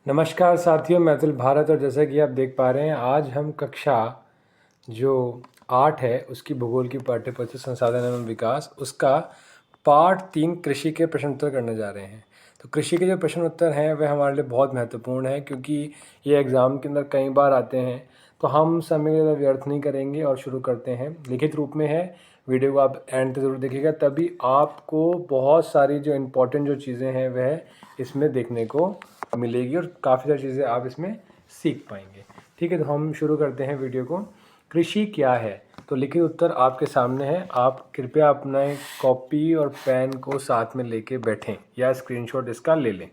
नमस्कार साथियों, मैं अतुल भारत। और जैसा कि आप देख पा रहे हैं, आज हम कक्षा जो 8 है उसकी भूगोल की पाठ्यपुस्तक संसाधन एवं विकास उसका पार्ट 3 कृषि के प्रश्न उत्तर करने जा रहे हैं। तो कृषि के जो प्रश्न उत्तर हैं वह हमारे लिए बहुत महत्वपूर्ण है, क्योंकि ये एग्ज़ाम के अंदर कई बार आते हैं। तो हम समय ज़्यादा व्यर्थ नहीं करेंगे और शुरू करते हैं। लिखित रूप में है, वीडियो को आप एंड तक ज़रूर देखिएगा, तभी आपको बहुत सारी जो इम्पोर्टेंट जो चीज़ें हैं वह इसमें देखने को मिलेगी और काफ़ी सारी चीज़ें आप इसमें सीख पाएंगे। ठीक है, तो हम शुरू करते हैं वीडियो को। कृषि क्या है? तो लिखित उत्तर आपके सामने है। आप कृपया अपना एक कॉपी और पेन को साथ में लेके बैठें या स्क्रीनशॉट इसका ले लें।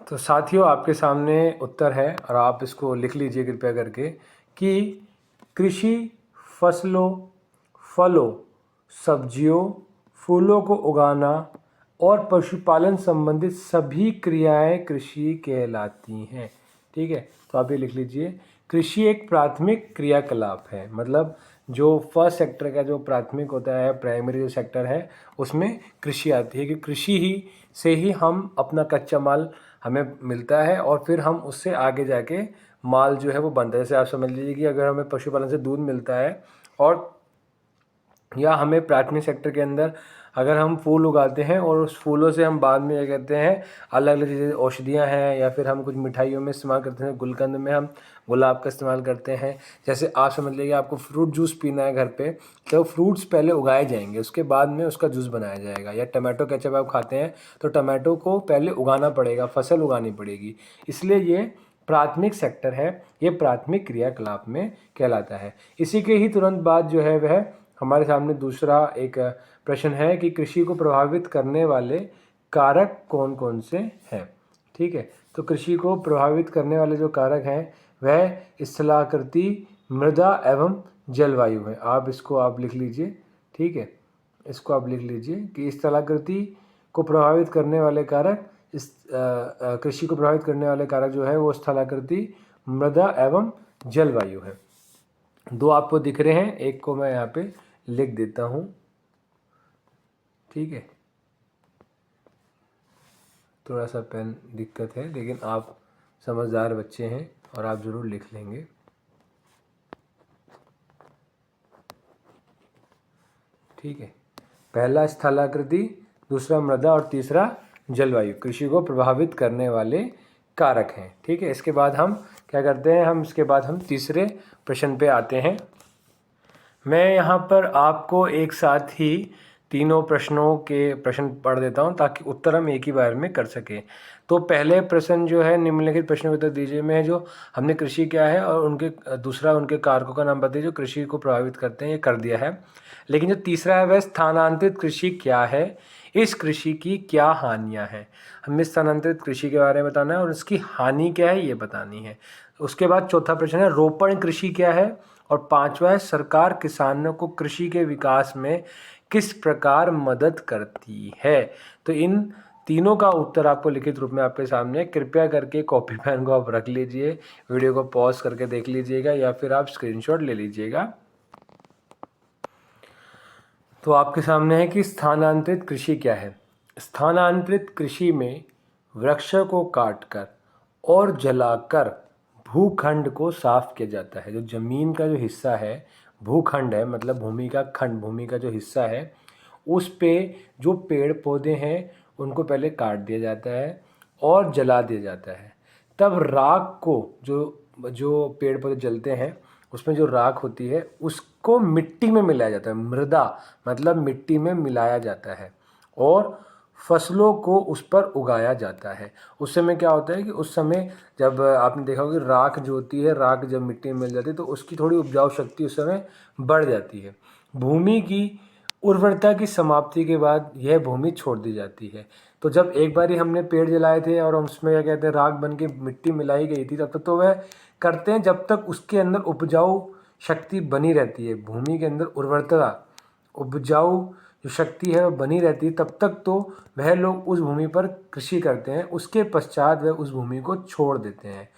तो साथियों, आपके सामने उत्तर है और आप इसको लिख लीजिए कृपया करके कि कृषि फसलों, फलों, सब्जियों, फूलों को उगाना और पशुपालन संबंधित सभी क्रियाएं कृषि कहलाती हैं। ठीक है, तो आप ये लिख लीजिए, कृषि एक प्राथमिक क्रियाकलाप है। मतलब जो फर्स्ट सेक्टर का जो प्राथमिक होता है, प्राइमरी जो सेक्टर है, उसमें कृषि आती है कि कृषि ही से ही हम अपना कच्चा माल हमें मिलता है और फिर हम उससे आगे जाके माल जो है वो बनता है। जैसे आप समझ लीजिए कि अगर हमें पशुपालन से दूध मिलता है और या हमें प्राथमिक सेक्टर के अंदर अगर हम फूल उगाते हैं और उस फूलों से हम बाद में क्या कहते हैं, अलग अलग चीज़ें, औषधियाँ हैं, या फिर हम कुछ मिठाइयों में इस्तेमाल करते हैं, गुलकंद में हम गुलाब का इस्तेमाल करते हैं। जैसे आप समझ लीजिए आपको फ्रूट जूस पीना है घर पे, तो फ्रूट्स पहले उगाए जाएंगे, उसके बाद में उसका जूस बनाया जाएगा। या टमाटो केचप आप खाते हैं तो टमाटो को पहले उगाना पड़ेगा, फसल उगानी पड़ेगी। इसलिए ये प्राथमिक सेक्टर है, ये प्राथमिक क्रियाकलाप में कहलाता है। इसी के ही तुरंत बाद जो है वह हमारे सामने दूसरा एक प्रश्न है कि कृषि को प्रभावित करने वाले कारक कौन कौन से हैं। ठीक है, तो कृषि को प्रभावित करने वाले जो कारक हैं वह स्थलाकृति, मृदा एवं जलवायु है। आप इसको आप लिख लीजिए। ठीक है, इसको आप लिख लीजिए कि स्थलाकृति को प्रभावित करने वाले कारक, इस कृषि को प्रभावित करने वाले कारक जो है वो स्थलाकृति, मृदा एवं जलवायु है। दो आपको दिख रहे हैं, एक को मैं यहाँ पे लिख देता हूँ। ठीक है, थोड़ा सा पेन दिक्कत है, लेकिन आप समझदार बच्चे हैं और आप ज़रूर लिख लेंगे। ठीक है, पहला स्थलाकृति, दूसरा मृदा और तीसरा जलवायु कृषि को प्रभावित करने वाले कारक हैं। ठीक है, इसके बाद हम क्या करते हैं, हम इसके बाद हम तीसरे प्रश्न पे आते हैं। मैं यहाँ पर आपको एक साथ ही तीनों प्रश्नों के प्रश्न पढ़ देता हूँ ताकि उत्तर हम एक ही बार में कर सकें। तो पहले प्रश्न जो है, निम्नलिखित प्रश्नों के उत्तर दीजिए में, जो हमने कृषि क्या है और उनके दूसरा उनके कारकों का नाम बताइए जो कृषि को प्रभावित करते हैं, ये कर दिया है। लेकिन जो तीसरा है वह स्थानांतरित कृषि क्या है, इस कृषि की क्या हानियाँ हैं। हमें स्थानांतरित कृषि के बारे में बताना है और इसकी हानि क्या है ये बतानी है। उसके बाद चौथा प्रश्न है रोपण कृषि क्या है, और पांचवा है सरकार किसानों को कृषि के विकास में किस प्रकार मदद करती है। तो इन तीनों का उत्तर आपको लिखित रूप में आपके सामने, कृपया करके कॉपी पेन को आप रख लीजिए, वीडियो को पॉज करके देख लीजिएगा या फिर आप स्क्रीनशॉट ले लीजिएगा। तो आपके सामने है कि स्थानांतरित कृषि क्या है। स्थानांतरित कृषि में वृक्षों को काटकर और जलाकर भूखंड को साफ किया जाता है। जो जमीन का जो हिस्सा है, भूखंड है, मतलब भूमि का खंड, भूमि का जो हिस्सा है, उस पे जो पेड़ पौधे हैं उनको पहले काट दिया जाता है और जला दिया जाता है। तब राख को, जो जो पेड़ पौधे जलते हैं उसमें जो राख होती है उसको मिट्टी में मिलाया जाता है। मृदा मतलब मिट्टी में मिलाया जाता है और फसलों को उस पर उगाया जाता है। उस समय क्या होता है कि उस समय जब आपने देखा होगा कि राख जो होती है, राख जब मिट्टी में मिल जाती है तो उसकी थोड़ी उपजाऊ शक्ति उस समय बढ़ जाती है। भूमि की उर्वरता की समाप्ति के बाद यह भूमि छोड़ दी जाती है। तो जब एक बार ही हमने पेड़ जलाए थे और उसमें क्या कहते हैं राख बन के मिट्टी मिलाई गई थी, तब तक तो वह करते हैं जब तक उसके अंदर उपजाऊ शक्ति बनी रहती है, भूमि के अंदर उर्वरता, उपजाऊ जो शक्ति है वह बनी रहती है, तब तक तो वह लोग उस भूमि पर कृषि करते हैं। उसके पश्चात वह उस भूमि को छोड़ देते हैं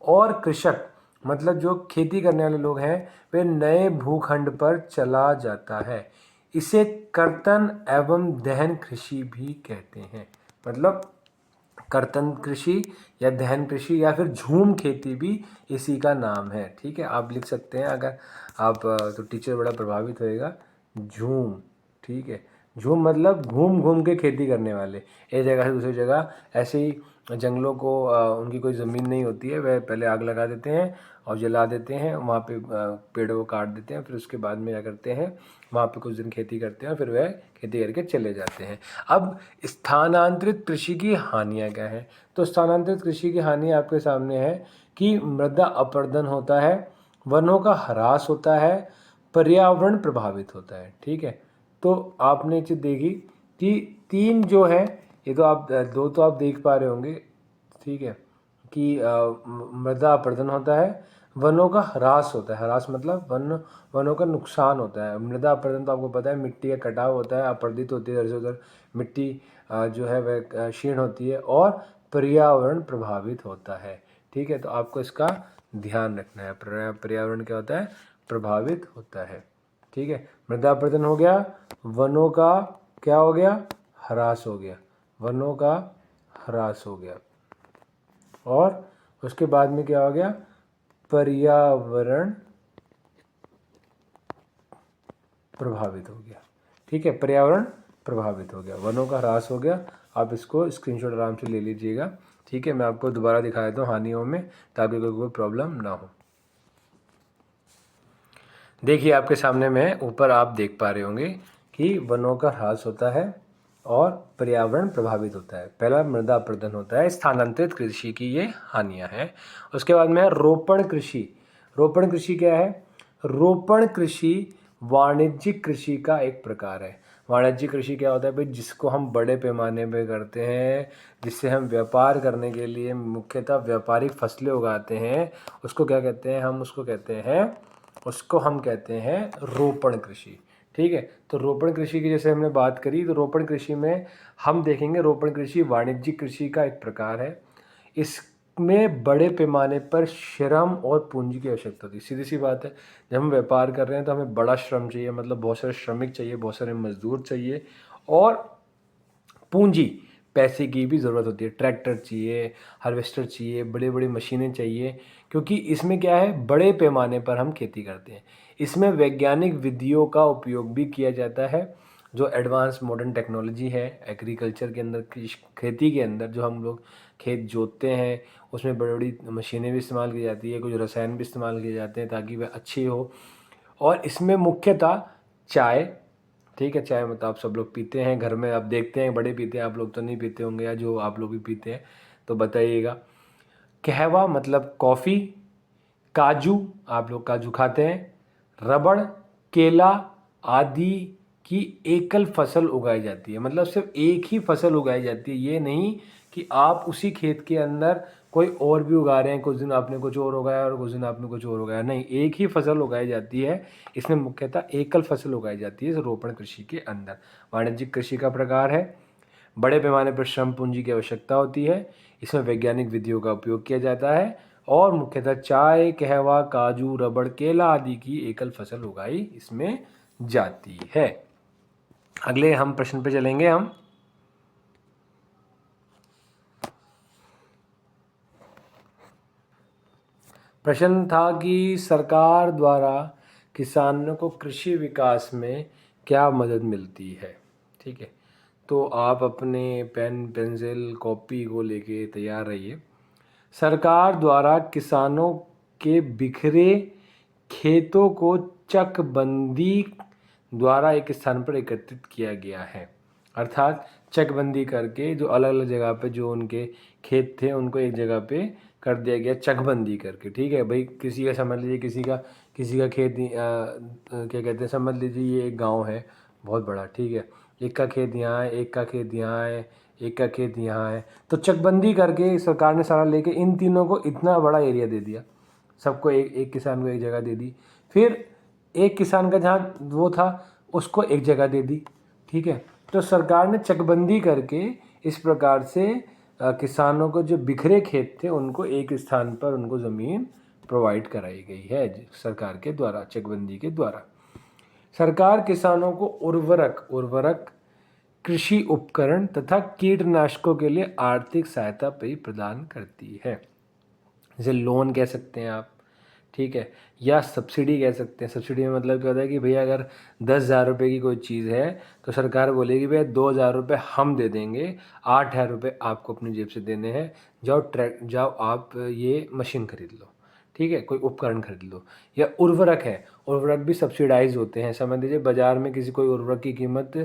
और कृषक मतलब जो खेती करने वाले लोग हैं वे नए भूखंड पर चला जाता है। इसे कर्तन एवं दहन कृषि भी कहते हैं। मतलब कर्तन कृषि या दहन कृषि या फिर झूम खेती भी इसी का नाम है। ठीक है, आप लिख सकते हैं, अगर आप तो टीचर बड़ा प्रभावित होएगा। झूम, ठीक है, झूम मतलब घूम घूम के खेती करने वाले, एक जगह से दूसरी जगह। ऐसे ही जंगलों को उनकी कोई ज़मीन नहीं होती है, वह पहले आग लगा देते हैं और जला देते हैं, वहाँ पे पेड़ों को काट देते हैं, फिर उसके बाद में क्या करते हैं, वहाँ पे कुछ दिन खेती करते हैं, फिर वह खेती करके चले जाते हैं। अब स्थानांतरित कृषि की हानियाँ क्या हैं? तो स्थानांतरित कृषि की हानि आपके सामने है कि मृदा अपरदन होता है, वनों का ह्रास होता है, पर्यावरण प्रभावित होता है। ठीक है, तो आपने चीज़ देखी कि 3 जो है, ये तो आप 2 तो आप देख पा रहे होंगे। ठीक है, कि मृदा अपरदन होता है, वनों का ह्रास होता है। ह्रास मतलब वनों का नुकसान होता है। मृदा अपरदन तो आपको पता है, मिट्टी का कटाव होता है, अपरदित होती है इधर से उधर मिट्टी, जो है वह क्षीण होती है, और पर्यावरण प्रभावित होता है। ठीक है, तो आपको इसका ध्यान रखना है। पर्यावरण क्या होता है? प्रभावित होता है। ठीक है, मृदा अपरदन हो गया, वनों का क्या हो गया? ह्रास हो गया, वनों का ह्रास हो गया, और उसके बाद में क्या हो गया? पर्यावरण प्रभावित हो गया। ठीक है, पर्यावरण प्रभावित हो गया, वनों का ह्रास हो गया। आप इसको स्क्रीनशॉट आराम से ले लीजिएगा। ठीक है, मैं आपको दोबारा दिखा देता हूँ हानियों में, ताकि कोई प्रॉब्लम ना हो। देखिए, आपके सामने में ऊपर आप देख पा रहे होंगे कि वनों का ह्रास होता है और पर्यावरण प्रभावित होता है। पहला मृदा अपरदन होता है, स्थानांतरित कृषि की ये हानियां हैं। उसके बाद में है रोपण कृषि। रोपण कृषि क्या है? रोपण कृषि वाणिज्यिक कृषि का एक प्रकार है। वाणिज्यिक कृषि क्या होता है भाई? जिसको हम बड़े पैमाने पे करते हैं, जिससे हम व्यापार करने के लिए मुख्यतः व्यापारिक फसलें उगाते हैं, उसको क्या कहते हैं? उसको हम कहते हैं रोपण कृषि। ठीक है, तो रोपण कृषि की जैसे हमने बात करी, तो रोपण कृषि में हम देखेंगे, रोपण कृषि वाणिज्यिक कृषि का एक प्रकार है। इसमें बड़े पैमाने पर श्रम और पूंजी की आवश्यकता होती है। सीधी सी बात है, जब हम व्यापार कर रहे हैं तो हमें बड़ा श्रम चाहिए, मतलब बहुत सारे श्रमिक चाहिए, बहुत सारे मजदूर चाहिए, और पूंजी, पैसे की भी ज़रूरत होती है। ट्रैक्टर चाहिए, हार्वेस्टर चाहिए, बड़ी बड़ी मशीनें चाहिए, क्योंकि इसमें क्या है, बड़े पैमाने पर हम खेती करते हैं। इसमें वैज्ञानिक विधियों का उपयोग भी किया जाता है। जो एडवांस मॉडर्न टेक्नोलॉजी है एग्रीकल्चर के अंदर, खेती के अंदर, जो हम लोग खेत जोतते हैं, उसमें बड़ी बड़ी मशीनें भी इस्तेमाल की जाती है, कुछ रसायन भी इस्तेमाल किए जाते हैं ताकि वह अच्छी हो। और इसमें मुख्यतः चाय, ठीक है, चाय मतलब आप सब लोग पीते हैं घर में, आप देखते हैं बड़े पीते हैं, आप लोग तो नहीं पीते होंगे, या जो आप लोग भी पीते हैं तो बताइएगा। कहवा मतलब कॉफ़ी, काजू, आप लोग काजू खाते हैं, रबड़, केला आदि की एकल फसल उगाई जाती है। मतलब सिर्फ एक ही फसल उगाई जाती है, ये नहीं कि आप उसी खेत के अंदर कोई और भी उगा रहे हैं, कुछ दिन आपने कुछ और उगाया और कुछ दिन आपने कुछ और उगाया, नहीं, एक ही फसल उगाई जाती है। इसमें मुख्यतः एकल फसल उगाई जाती है रोपण कृषि के अंदर। वाणिज्यिक कृषि का प्रकार है, बड़े पैमाने पर श्रम पूंजी की आवश्यकता होती है, इसमें वैज्ञानिक विधियों का उपयोग किया जाता है, और मुख्यतः चाय, कहवा, काजू, रबड़, केला आदि की एकल फसल उगाई इसमें जाती है। अगले हम प्रश्न पे चलेंगे। हम प्रश्न था कि सरकार द्वारा किसानों को कृषि विकास में क्या मदद मिलती है। ठीक है, तो आप अपने पेन पेंसिल कॉपी को लेके तैयार रहिए। सरकार द्वारा किसानों के बिखरे खेतों को चकबंदी द्वारा एक स्थान पर एकत्रित किया गया है। अर्थात चकबंदी करके जो अलग अलग जगह पे जो उनके खेत थे उनको एक जगह पे कर दिया गया, चकबंदी करके। ठीक है भाई, किसी का समझ लीजिए, किसी का खेत क्या कहते हैं, समझ लीजिए ये एक गांव है बहुत बड़ा। ठीक है, एक का खेत यहाँ है, एक का खेत यहाँ है, एक का खेत यहाँ है, तो चकबंदी करके सरकार ने सारा लेके इन तीनों को इतना बड़ा एरिया दे दिया, सबको एक एक किसान को एक जगह दे दी। फिर एक किसान का जहाँ वो था उसको एक जगह दे दी। ठीक है, तो सरकार ने चकबंदी करके इस प्रकार से किसानों को जो बिखरे खेत थे उनको एक स्थान पर उनको ज़मीन प्रोवाइड कराई गई है सरकार के द्वारा, चकबंदी के द्वारा। सरकार किसानों को उर्वरक कृषि उपकरण तथा कीटनाशकों के लिए आर्थिक सहायता भी प्रदान करती है। जैसे लोन कह सकते हैं आप, ठीक है, या सब्सिडी कह सकते हैं। सब्सिडी में मतलब क्या होता है कि भैया अगर 10,000 रुपये की कोई चीज़ है तो सरकार बोलेगी भैया 2,000 रुपये हम दे देंगे, 8,000 रुपये आपको अपनी जेब से देने हैं, जाओ आप ये मशीन खरीद लो, ठीक है, कोई उपकरण खरीद लो। या उर्वरक है, उर्वरक भी सब्सिडाइज होते हैं। समझ लीजिए बाज़ार में किसी कोई उर्वरक की कीमत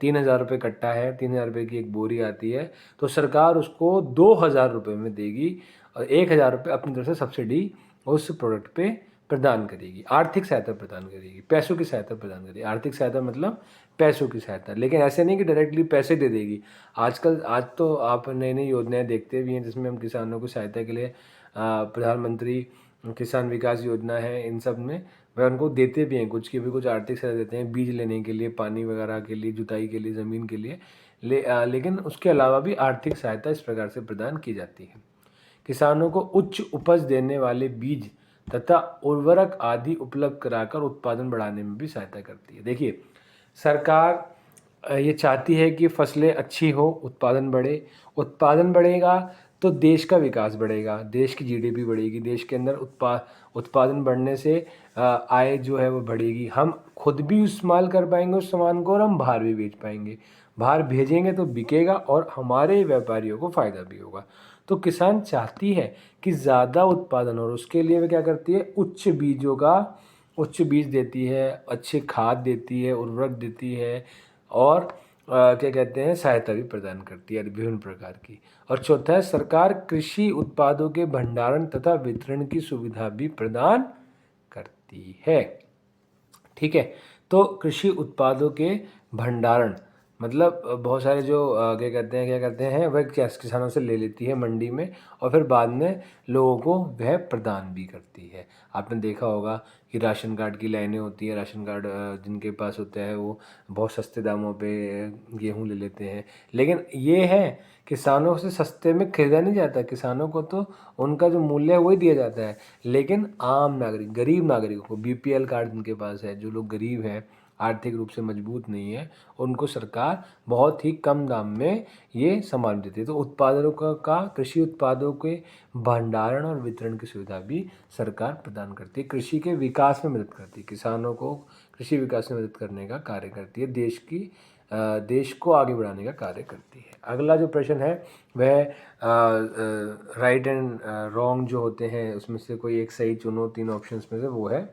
3,000 रुपये कट्टा है, 3,000 रुपये की एक बोरी आती है, तो सरकार उसको 2,000 रुपये में देगी और 1,000 रुपये अपनी तरफ से सब्सिडी उस प्रोडक्ट पे प्रदान करेगी, आर्थिक सहायता प्रदान करेगी, पैसों की सहायता प्रदान करेगी। आर्थिक सहायता मतलब पैसों की सहायता, लेकिन ऐसे नहीं कि डायरेक्टली पैसे दे देगी। आज तो आप नई नई योजनाएं देखते भी हैं जिसमें हम किसानों को सहायता के लिए प्रधानमंत्री किसान विकास योजना है, इन सब में वह उनको देते भी हैं कुछ की भी कुछ आर्थिक सहायता देते हैं, बीज लेने के लिए, पानी वगैरह के लिए, जुताई के लिए, ज़मीन के लिए। लेकिन उसके अलावा भी आर्थिक सहायता इस प्रकार से प्रदान की जाती है। किसानों को उच्च उपज देने वाले बीज तथा उर्वरक आदि उपलब्ध कराकर उत्पादन बढ़ाने में भी सहायता करती है। देखिए, सरकार ये चाहती है कि फसलें अच्छी हो, उत्पादन बढ़े। उत्पादन बढ़ेगा तो देश का विकास बढ़ेगा, देश की जीडीपी बढ़ेगी, देश के अंदर उत्पादन बढ़ने से आय जो है वो बढ़ेगी। हम खुद भी इस्तेमाल कर पाएंगे उस सामान को और हम बाहर भी बेच पाएंगे। बाहर भेजेंगे तो बिकेगा और हमारे व्यापारियों को फ़ायदा भी होगा। तो किसान चाहती है कि ज़्यादा उत्पादन हो, और उसके लिए वह क्या करती है, उच्च बीज देती है, अच्छे खाद देती है, उर्वरक देती है, और क्या कहते हैं, सहायता भी प्रदान करती है विभिन्न प्रकार की। और चौथा है, सरकार कृषि उत्पादों के भंडारण तथा वितरण की सुविधा भी प्रदान करती है। ठीक है, तो कृषि उत्पादों के भंडारण मतलब बहुत सारे जो क्या करते हैं वह किसानों से ले लेती है मंडी में, और फिर बाद में लोगों को वह प्रदान भी करती है। आपने देखा होगा कि राशन कार्ड की लाइनें होती है, राशन कार्ड जिनके पास होता है वो बहुत सस्ते दामों पे गेहूं ले लेते हैं। लेकिन ये है, किसानों से सस्ते में खरीदा नहीं जाता, किसानों को तो उनका जो मूल्य है वही दिया जाता है। लेकिन आम नागरिक, गरीब नागरिकों को, बीपीएल कार्ड जिनके पास है, जो लोग गरीब हैं, आर्थिक रूप से मजबूत नहीं है, उनको सरकार बहुत ही कम दाम में ये सामान देती है। तो उत्पादों का कृषि उत्पादों के भंडारण और वितरण की सुविधा भी सरकार प्रदान करती है। कृषि के विकास में मदद करती है, किसानों को कृषि विकास में मदद करने का कार्य करती है, देश को आगे बढ़ाने का कार्य करती है। अगला जो प्रश्न है वह राइट एंड रॉन्ग जो होते हैं उसमें से कोई एक सही चुनो, 3 ऑप्शंस में से, वो है।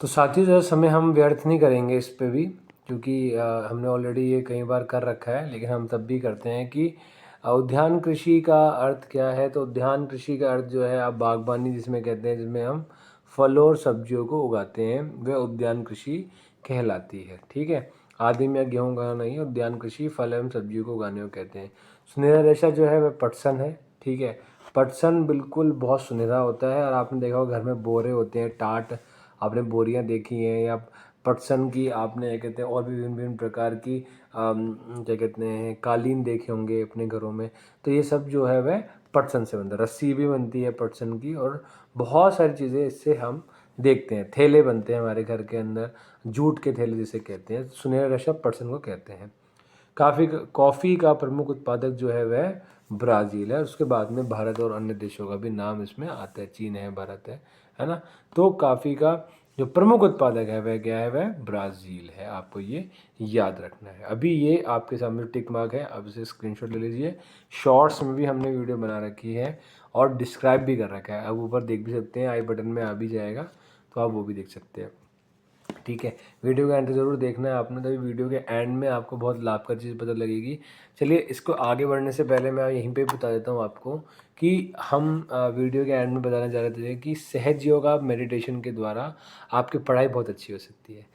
तो साथियों, ज़्यादा समय हम व्यर्थ नहीं करेंगे इस पे भी, क्योंकि हमने ऑलरेडी ये कई बार कर रखा है, लेकिन हम तब भी करते हैं कि उद्यान कृषि का अर्थ क्या है। तो उद्यान कृषि का अर्थ जो है, आप बागवानी जिसमें कहते हैं, जिसमें हम फलों और सब्जियों को उगाते हैं, वह उद्यान कृषि कहलाती है। ठीक है, आदिम या गेहूँ उगाना नहीं, उद्यान कृषि फल एवं सब्जियों को उगाने को कहते हैं। सुनहरा रेशा जो है वह पटसन है। ठीक है, पटसन बिल्कुल बहुत सुनहरा होता है, और आपने देखा होगा घर में बोरे होते हैं, टाट आपने बोरियां देखी हैं, या पटसन की आपने कहते हैं और भी विभिन्न विभिन्न प्रकार की क्या कहते हैं कालीन देखे होंगे अपने घरों में। तो ये सब जो है वह पटसन से बनता है। रस्सी भी बनती है पटसन की, और बहुत सारी चीज़ें इससे हम देखते हैं। थैले बनते हैं हमारे घर के अंदर, जूट के थैले जिसे कहते हैं, सुनहरा रेशा पटसन को कहते हैं। कॉफ़ी का प्रमुख उत्पादक जो है वह ब्राज़ील है। उसके बाद में भारत और अन्य देशों का भी नाम इसमें आता है, चीन है, भारत है ना। तो कॉफ़ी का जो प्रमुख उत्पादक है वह क्या है, वह ब्राज़ील है। आपको ये याद रखना है। अभी ये आपके सामने टिक मार्क है, अब इसे स्क्रीनशॉट ले लीजिए। शॉर्ट्स में भी हमने वीडियो बना रखी है और डिस्क्राइब भी कर रखा है, अब ऊपर देख भी सकते हैं, आई बटन में आ भी जाएगा, तो आप वो भी देख सकते हैं। ठीक है, वीडियो का एंड ज़रूर देखना है आपने, तभी वीडियो के एंड में आपको बहुत लाभकारी चीज़ पता लगेगी। चलिए, इसको आगे बढ़ने से पहले मैं यहीं पे बता देता हूँ आपको कि हम वीडियो के एंड में बताना चाह रहे थे कि सहज योग मेडिटेशन के द्वारा आपकी पढ़ाई बहुत अच्छी हो सकती है।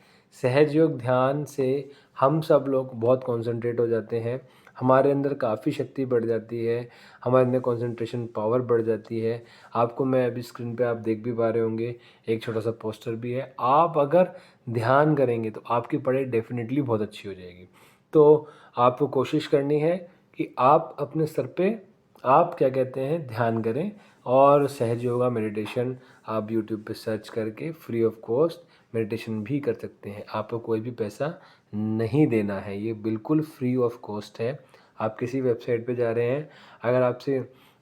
सहज योग ध्यान से हम सब लोग बहुत कॉन्सेंट्रेट हो जाते हैं, हमारे अंदर काफ़ी शक्ति बढ़ जाती है, हमारे अंदर कंसंट्रेशन पावर बढ़ जाती है। आपको मैं अभी स्क्रीन पे आप देख भी पा रहे होंगे, एक छोटा सा पोस्टर भी है। आप अगर ध्यान करेंगे तो आपकी पढ़ाई डेफिनेटली बहुत अच्छी हो जाएगी। तो आपको कोशिश करनी है कि आप अपने स्तर पे आप क्या कहते हैं ध्यान करें, और सहज योगा मेडिटेशन आप यूट्यूब पे सर्च करके फ्री ऑफ कॉस्ट मेडिटेशन भी कर सकते हैं। आपको कोई भी पैसा नहीं देना है। ये बिल्कुल फ्री ऑफ कॉस्ट है। आप किसी वेबसाइट पे जा रहे हैं, अगर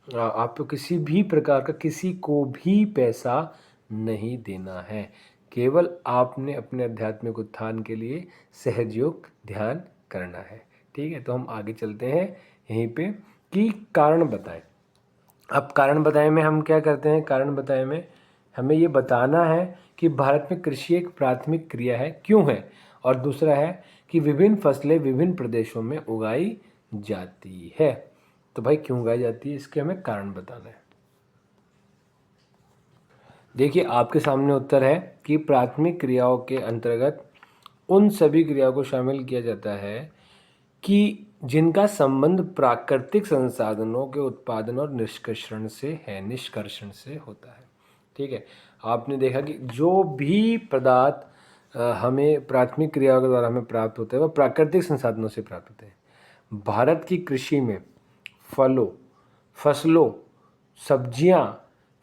आपको किसी भी प्रकार का किसी को भी पैसा नहीं देना है, केवल आपने अपने आध्यात्मिक उत्थान के लिए सहजयोग ध्यान करना है। ठीक है, तो हम आगे चलते हैं यहीं पे कि कारण बताएं। अब कारण बताएं में हम क्या करते हैं, कारण बताएं में हमें ये बताना है कि भारत में कृषि एक प्राथमिक क्रिया है, क्यों है, और दूसरा है कि विभिन्न फसलें विभिन्न प्रदेशों में उगाई जाती है। तो भाई क्यों उगाई जाती है, इसके हमें कारण बताना है। देखिए आपके सामने उत्तर है कि प्राथमिक क्रियाओं के अंतर्गत उन सभी क्रियाओं को शामिल किया जाता है कि जिनका संबंध प्राकृतिक संसाधनों के उत्पादन और निष्कर्षण से होता है। ठीक है, आपने देखा कि जो भी पदार्थ हमें प्राथमिक क्रियाओं के द्वारा हमें प्राप्त होते हैं वह प्राकृतिक संसाधनों से प्राप्त होते हैं। भारत की कृषि में फलों, फसलों, सब्जियां,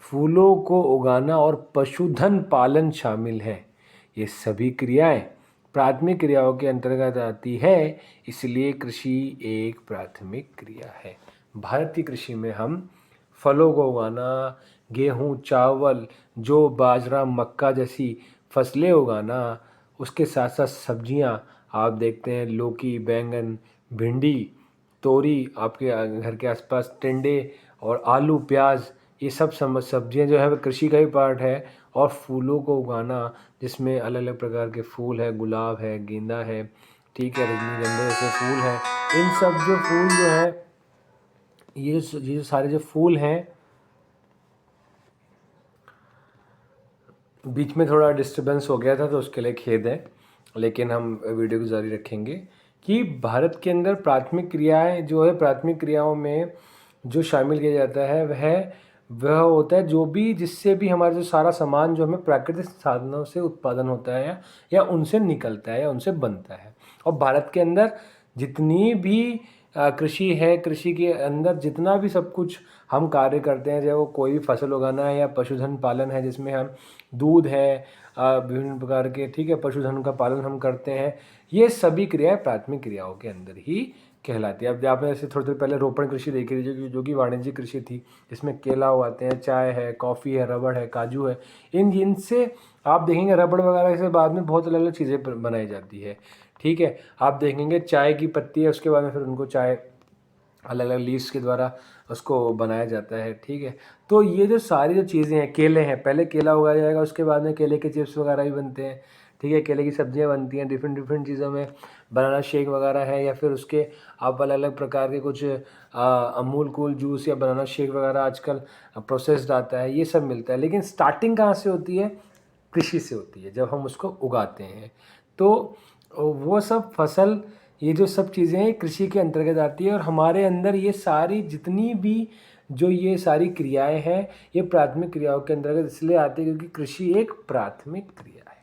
फूलों को उगाना और पशुधन पालन शामिल है। ये सभी क्रियाएं प्राथमिक क्रियाओं के अंतर्गत आती है, इसलिए कृषि एक प्राथमिक क्रिया है। भारत की कृषि में हम फलों को उगाना, गेहूँ, चावल, जौ, बाजरा, मक्का जैसी फसलें उगाना, उसके साथ साथ सब्जियां आप देखते हैं लौकी, बैंगन, भिंडी, तोरी, आपके घर के आसपास टिंडे और आलू, प्याज, ये सब सब्जियां जो है वह कृषि का ही पार्ट है। और फूलों को उगाना जिसमें अलग अलग प्रकार के फूल है, गुलाब है, गेंदा है, ठीक है, रजनीगंधा जैसे फूल हैं। इन सब जो फूल जो है, ये जो सारे जो फूल हैं, बीच में थोड़ा डिस्टर्बेंस हो गया था तो उसके लिए खेद है, लेकिन हम वीडियो को जारी रखेंगे कि भारत के अंदर प्राथमिक क्रियाएं जो है, प्राथमिक क्रियाओं में जो शामिल किया जाता है वह होता है जो भी जिससे भी हमारा जो सारा सामान जो हमें प्राकृतिक साधनों से उत्पादन होता है या उनसे निकलता है या उनसे बनता है। और भारत के अंदर जितनी भी कृषि है, कृषि के अंदर जितना भी सब कुछ हम कार्य करते हैं, चाहे वो कोई भी फसल उगाना है या पशुधन पालन है जिसमें हम दूध है, विभिन्न प्रकार के, ठीक है, पशुधन का पालन हम करते हैं, ये सभी क्रियाएं प्राथमिक क्रियाओं के अंदर ही कहलाती है। अब आपने ऐसे थोड़ी देर पहले रोपण कृषि देखी थी जो कि वाणिज्यिक कृषि थी, जिसमें केला उगाते हैं, चाय है, कॉफ़ी है, रबड़ है, काजू है। इनसे आप देखेंगे रबड़ वगैरह से बाद में बहुत अलग अलग चीज़ें बनाई जाती है। ठीक है, आप देखेंगे चाय की पत्ती है, उसके बाद में फिर उनको चाय अलग अलग लीव्स के द्वारा उसको बनाया जाता है। ठीक है, तो ये जो सारी जो चीज़ें हैं, केले हैं, पहले केला उगाया जाएगा, उसके बाद में केले के चिप्स वगैरह भी बनते हैं। ठीक है, केले की सब्जियां बनती हैं, डिफरेंट डिफरेंट चीज़ों में बनाना शेक वगैरह है, या फिर उसके आप अलग अलग प्रकार के कुछ अमूल कूल जूस या बनाना शेक वगैरह आजकल प्रोसेस्ड आता है, ये सब मिलता है। लेकिन स्टार्टिंग कहाँ से होती है, कृषि से होती है, जब हम उसको उगाते हैं। तो वो सब फसल, ये जो सब चीज़ें हैं कृषि के अंतर्गत आती है। और हमारे अंदर ये सारी जितनी भी जो ये सारी क्रियाएं हैं, ये प्राथमिक क्रियाओं के अंतर्गत इसलिए आती है क्योंकि कृषि एक प्राथमिक क्रिया है।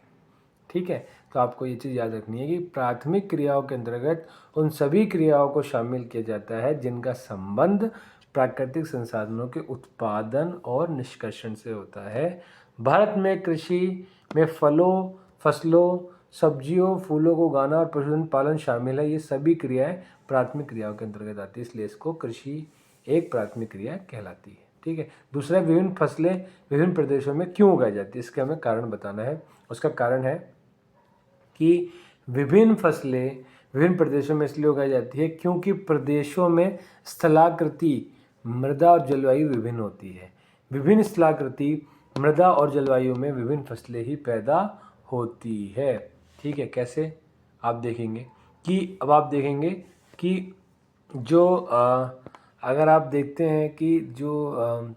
ठीक है, तो आपको ये चीज़ याद रखनी है कि प्राथमिक क्रियाओं के अंतर्गत उन सभी क्रियाओं को शामिल किया जाता है जिनका संबंध प्राकृतिक संसाधनों के उत्पादन और निष्कर्षण से होता है। भारत में कृषि में फलों, फसलों, सब्जियों, फूलों को उगाना और पशुधन पालन शामिल है। ये सभी क्रियाएं प्राथमिक क्रियाओं के अंतर्गत आती है, इसलिए इसको कृषि एक प्राथमिक क्रिया कहलाती है। ठीक है, दूसरा, विभिन्न फसलें विभिन्न प्रदेशों में क्यों उगाई जाती है, इसके हमें कारण बताना है। उसका कारण है कि विभिन्न फसलें विभिन्न प्रदेशों में इसलिए उगाई जाती है क्योंकि प्रदेशों में स्थलाकृति, मृदा और जलवायु विभिन्न होती है। विभिन्न स्थलाकृति, मृदा और जलवायु में विभिन्न फसलें ही पैदा होती है। ठीक है, कैसे आप देखेंगे कि अब आप देखेंगे कि जो अगर आप देखते हैं कि जो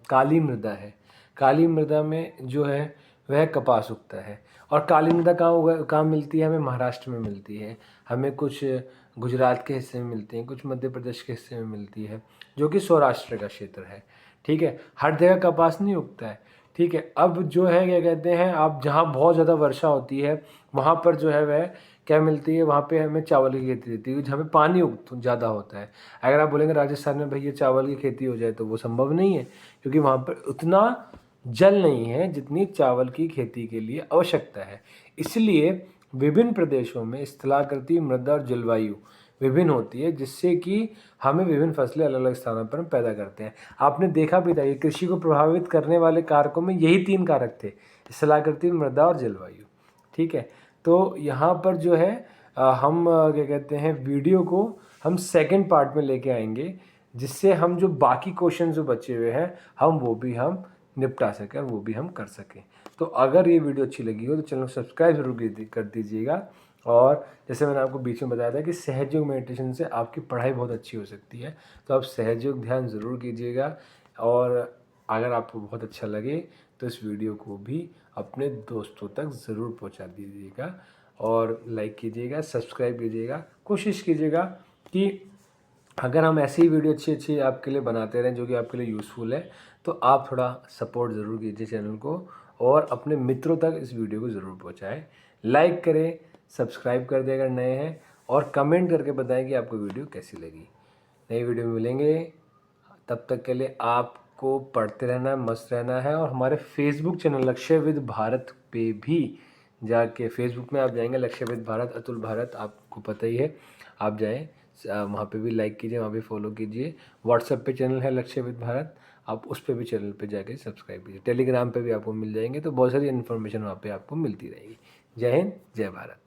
काली मृदा है, काली मृदा में जो है वह कपास उगता है। और काली मृदा कहाँ मिलती है, हमें महाराष्ट्र में मिलती है, हमें कुछ गुजरात के हिस्से में मिलती है, कुछ मध्य प्रदेश के हिस्से में मिलती है, जो कि सौराष्ट्र का क्षेत्र है। ठीक है, हर जगह कपास नहीं उगता है। ठीक है, अब जो है क्या कहते हैं, आप जहाँ बहुत ज़्यादा वर्षा होती है वहाँ पर जो है वह क्या मिलती है, वहाँ पे हमें चावल की खेती रहती है जहाँ पे पानी ज़्यादा होता है। अगर आप बोलेंगे राजस्थान में भैया चावल की खेती हो जाए, तो वो संभव नहीं है क्योंकि वहाँ पर उतना जल नहीं है जितनी चावल की खेती के लिए आवश्यकता है। इसलिए विभिन्न प्रदेशों में स्थलाकृति मृदा और जलवायु विभिन्न होती है, जिससे कि हमें विभिन्न फसलें अलग अलग स्थानों पर हम पैदा करते हैं। आपने देखा भी था कि कृषि को प्रभावित करने वाले कारकों में यही 3 कारक थे, स्थलाकृति मृदा और जलवायु। ठीक है, तो यहाँ पर जो है हम क्या कहते हैं, वीडियो को हम सेकंड पार्ट में लेके आएंगे, जिससे हम जो बाकी क्वेश्चन जो बचे हुए हैं वो भी हम निपटा सकें और वो भी हम कर सकें। तो अगर ये वीडियो अच्छी लगी हो तो चैनल को सब्सक्राइब जरूर कर दीजिएगा। और जैसे मैंने आपको बीच में बताया था कि सहयोग मेडिटेशन से आपकी पढ़ाई बहुत अच्छी हो सकती है, तो आप सहयोग ध्यान ज़रूर कीजिएगा। और अगर आपको बहुत अच्छा लगे तो इस वीडियो को भी अपने दोस्तों तक ज़रूर पहुंचा दीजिएगा और लाइक कीजिएगा, सब्सक्राइब कीजिएगा। कोशिश कीजिएगा कि अगर हम ऐसी ही वीडियो अच्छी अच्छी आपके लिए बनाते रहें जो कि आपके लिए यूज़फुल है, तो आप थोड़ा सपोर्ट ज़रूर कीजिए चैनल को और अपने मित्रों तक इस वीडियो को ज़रूर पहुंचाएं। लाइक करें, सब्सक्राइब कर दें अगर नए हैं, और कमेंट करके बताएं कि आपको वीडियो कैसी लगी। नई वीडियो में मिलेंगे, तब तक के लिए आपको पढ़ते रहना है, मस्त रहना है। और हमारे फेसबुक चैनल लक्ष्य विद भारत पे भी जाके, फेसबुक में आप जाएंगे लक्ष्य विद भारत, अतुल भारत, आपको पता ही है, आप जाएं वहाँ पे भी लाइक कीजिए, वहाँ पे फॉलो कीजिए। व्हाट्सएप पे चैनल है लक्ष्य विद भारत, आप उस पर भी चैनल पे जाके सब्सक्राइब कीजिए। टेलीग्राम पे भी आपको मिल जाएंगे, तो बहुत सारी इन्फॉर्मेशन वहाँ पे आपको मिलती रहेगी। जय हिंद, जय भारत।